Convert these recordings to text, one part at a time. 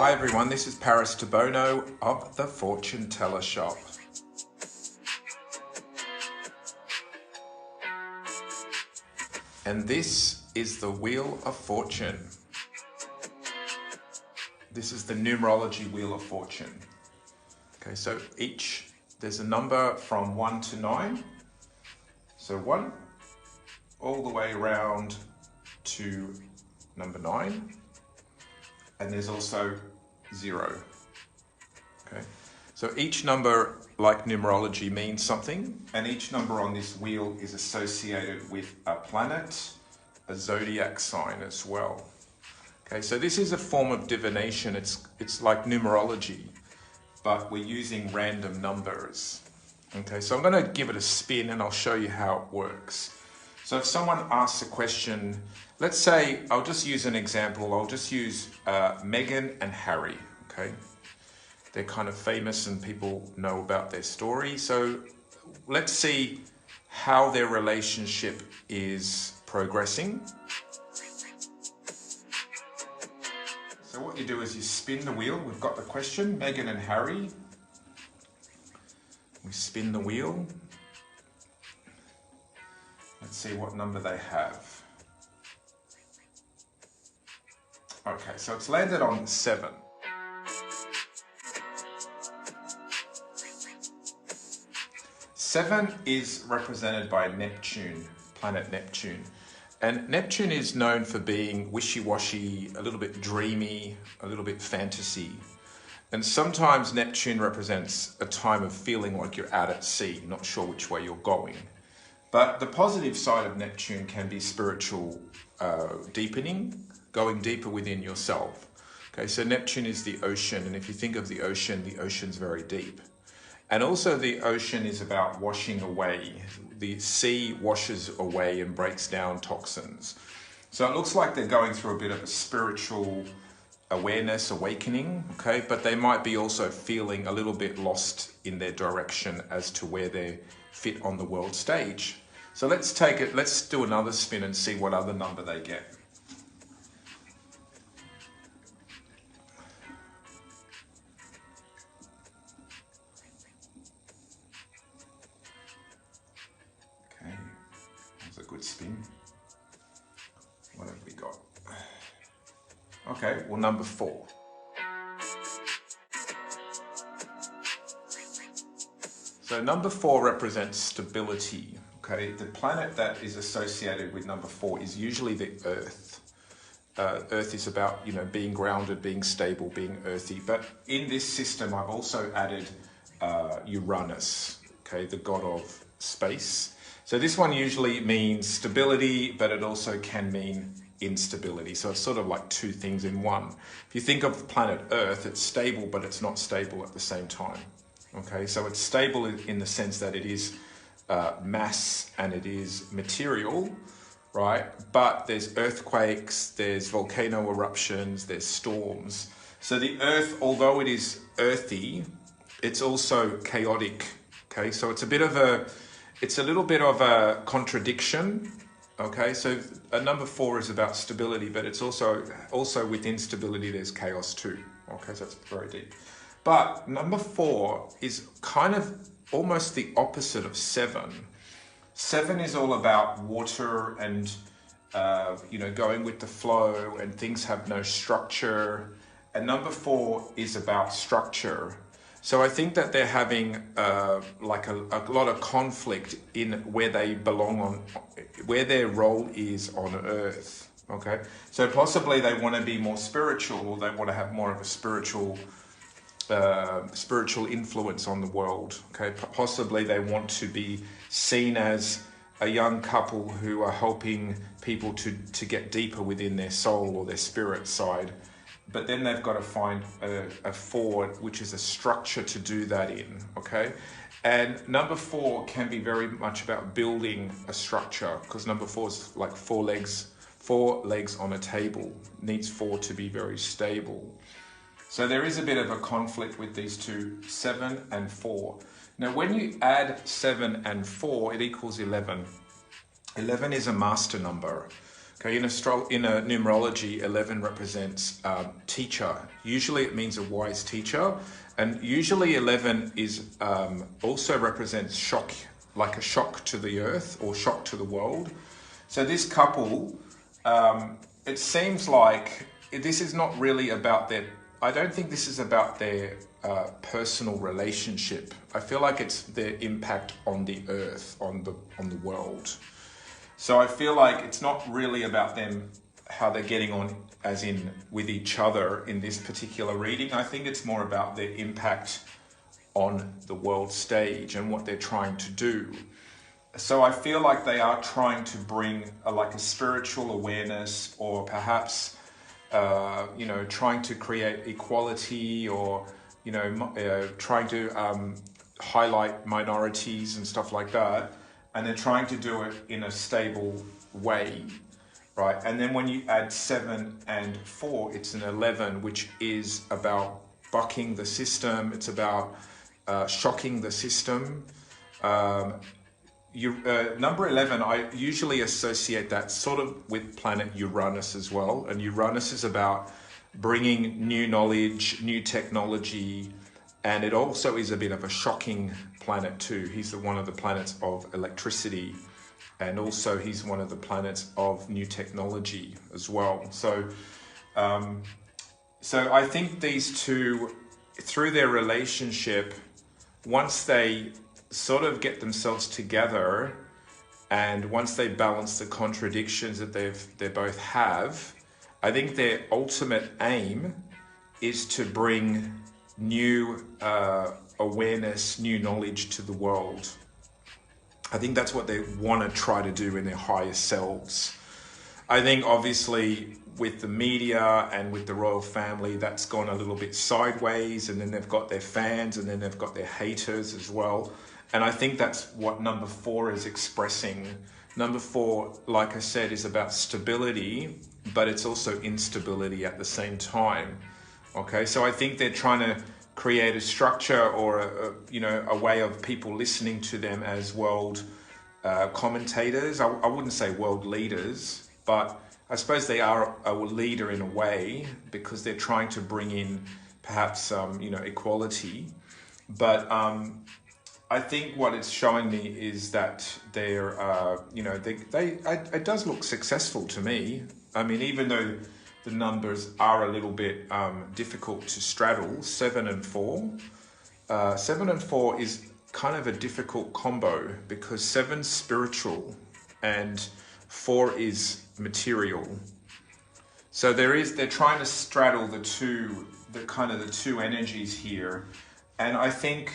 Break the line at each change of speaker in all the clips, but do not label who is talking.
Hi everyone, this is Debono of the Fortune Teller Shop. And this is the Wheel of Fortune. This is the Numerology Wheel of Fortune. Okay, so there's a number from 1 to 9. So 1 all the way around to number 9. And there's also 0. Okay, so each number, like numerology, means something, and each number on this wheel is associated with a planet, a zodiac sign as well. Okay, so this is a form of divination. It's like numerology, but we're using random numbers. Okay, so I'm going to give it a spin and I'll show you how it works. So if someone asks a question, let's say, I'll just use an example. I'll just use Meghan and Harry, okay? They're kind of famous and people know about their story. So let's see how their relationship is progressing. So what you do is you spin the wheel. We've got the question, Meghan and Harry. We spin the wheel. Let's see what number they have. Okay, so it's landed on 7. Seven is represented by Neptune, planet Neptune. And Neptune is known for being wishy-washy, a little bit dreamy, a little bit fantasy. And sometimes Neptune represents a time of feeling like you're out at sea, not sure which way you're going. But the positive side of Neptune can be spiritual deepening, going deeper within yourself. Okay, so Neptune is the ocean, and if you think of the ocean's very deep. And also the ocean is about washing away. The sea washes away and breaks down toxins. So it looks like they're going through a bit of a spiritual awareness, awakening, okay? But they might be also feeling a little bit lost in their direction as to where they fit on the world stage. So let's do another spin and see what other number they get. Okay, that's a good spin. What have we got? Okay, well, number 4. So number 4 represents stability. Okay, the planet that is associated with number 4 is usually the Earth. Earth is about, being grounded, being stable, being earthy. But in this system, I've also added Uranus, okay, the god of space. So this one usually means stability, but it also can mean instability. So it's sort of like two things in one. If you think of planet Earth, it's stable, but it's not stable at the same time. Okay, so it's stable in the sense that it is mass and it is material, right? But there's earthquakes, there's volcano eruptions, there's storms. So the Earth, although it is earthy, it's also chaotic. Okay, so it's a little bit of a contradiction. Okay, so number 4 is about stability, but it's also within stability there's chaos too. Okay, so it's very deep. But number 4 is kind of almost the opposite of 7. 7 is all about water and, going with the flow, and things have no structure. And number 4 is about structure. So I think that they're having like a lot of conflict in where they belong where their role is on Earth. Okay, so possibly they want to be more spiritual, or they want to have more of a spiritual influence on the world. Okay, possibly they want to be seen as a young couple who are helping people to get deeper within their soul or their spirit side. But then they've got to find a 4, which is a structure to do that in, okay? And number 4 can be very much about building a structure, because number 4 is like 4 legs on a table. It needs 4 to be very stable. So there is a bit of a conflict with these two, 7 and 4. Now, when you add 7 and 4, it equals 11. 11 is a master number. Okay, in numerology, 11 represents teacher. Usually it means a wise teacher, and usually 11 is also represents shock, like a shock to the earth or shock to the world. So this couple, it seems like this is not really about their. I don't think this is about their personal relationship. I feel like it's their impact on the earth, on the world. So I feel like it's not really about them, how they're getting on as in with each other in this particular reading. I think it's more about their impact on the world stage and what they're trying to do. So I feel like they are trying to bring like a spiritual awareness, or perhaps, trying to create equality, or, trying to highlight minorities and stuff like that. And they're trying to do it in a stable way, right? And then when you add 7 and 4, it's an 11, which is about bucking the system. It's about shocking the system. Number 11, I usually associate that sort of with planet Uranus as well. And Uranus is about bringing new knowledge, new technology, and it also is a bit of a shocking planet too. He's one of the planets of electricity, and also he's one of the planets of new technology as well. So I think these two, through their relationship, once they sort of get themselves together, and once they balance the contradictions that they both have, I think their ultimate aim is to bring new awareness, new knowledge to the world. I think that's what they want to try to do in their higher selves. I think obviously with the media and with the royal family, that's gone a little bit sideways, and then they've got their fans, and then they've got their haters as well. And I think that's what number 4 is expressing. Number 4, like I said, is about stability, but it's also instability at the same time. Okay, so I think they're trying to create a structure, or a way of people listening to them as world commentators. I wouldn't say world leaders, but I suppose they are a leader in a way, because they're trying to bring in perhaps equality. But I think what it's showing me is that they're it does look successful to me. I mean, even though the numbers are a little bit difficult to straddle, 7 and 4. 7 and 4 is kind of a difficult combo, because 7's spiritual and 4 is material. So they're trying to straddle the two energies here. And I think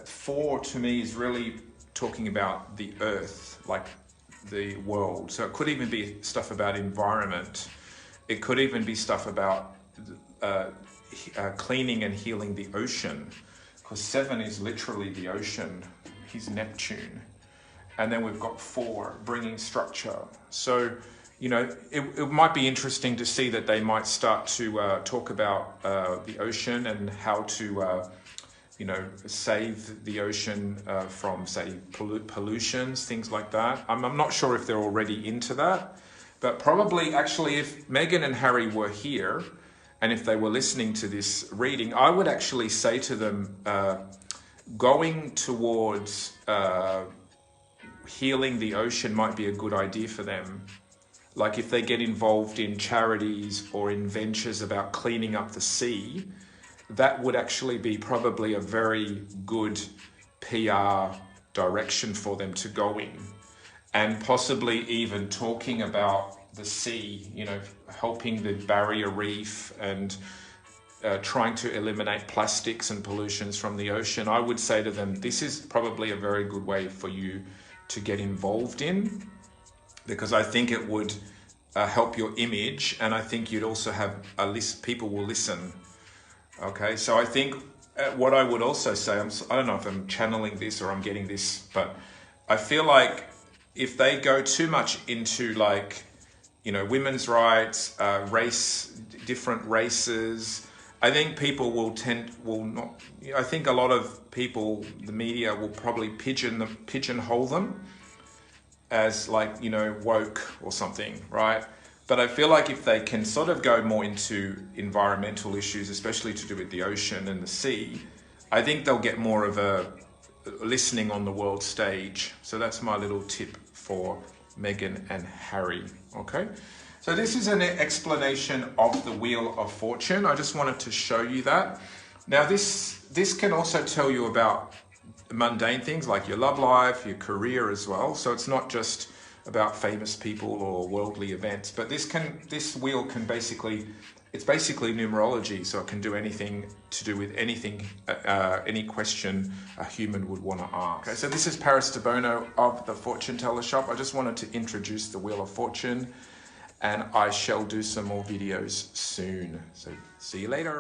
4 to me is really talking about the earth, like the world. So it could even be stuff about environment. It could even be stuff about cleaning and healing the ocean, because 7 is literally the ocean. He's Neptune. And then we've got 4, bringing structure. So, it might be interesting to see that they might start to talk about the ocean and how to, save the ocean from, say, pollutions, things like that. I'm not sure if they're already into that. But probably, actually, if Meghan and Harry were here, and if they were listening to this reading, I would actually say to them, going towards healing the ocean might be a good idea for them. Like if they get involved in charities or in ventures about cleaning up the sea, that would actually be probably a very good PR direction for them to go in. And possibly even talking about the sea, helping the barrier reef and trying to eliminate plastics and pollutions from the ocean. I would say to them, this is probably a very good way for you to get involved in, because I think it would help your image, and I think you'd also have a list, people will listen. Okay, so I think what I would also say, I don't know if I'm channeling this or I'm getting this, but I feel like if they go too much into women's rights, different races, I think people will not. I think a lot of people, the media, will probably pigeonhole them as woke or something, right? But I feel like if they can sort of go more into environmental issues, especially to do with the ocean and the sea, I think they'll get more of a listening on the world stage. So that's my little tip for Meghan and Harry. Okay, so this is an explanation of the Wheel of Fortune. I just wanted to show you that. Now this can also tell you about mundane things like your love life, your career as well. So it's not just about famous people or worldly events, but this wheel can basically, it's basically numerology, so it can do anything to do with anything, any question a human would want to ask. Okay, so this is Paris Debono of the Fortune Teller Shop. I just wanted to introduce the Wheel of Fortune, and I shall do some more videos soon. So see you later.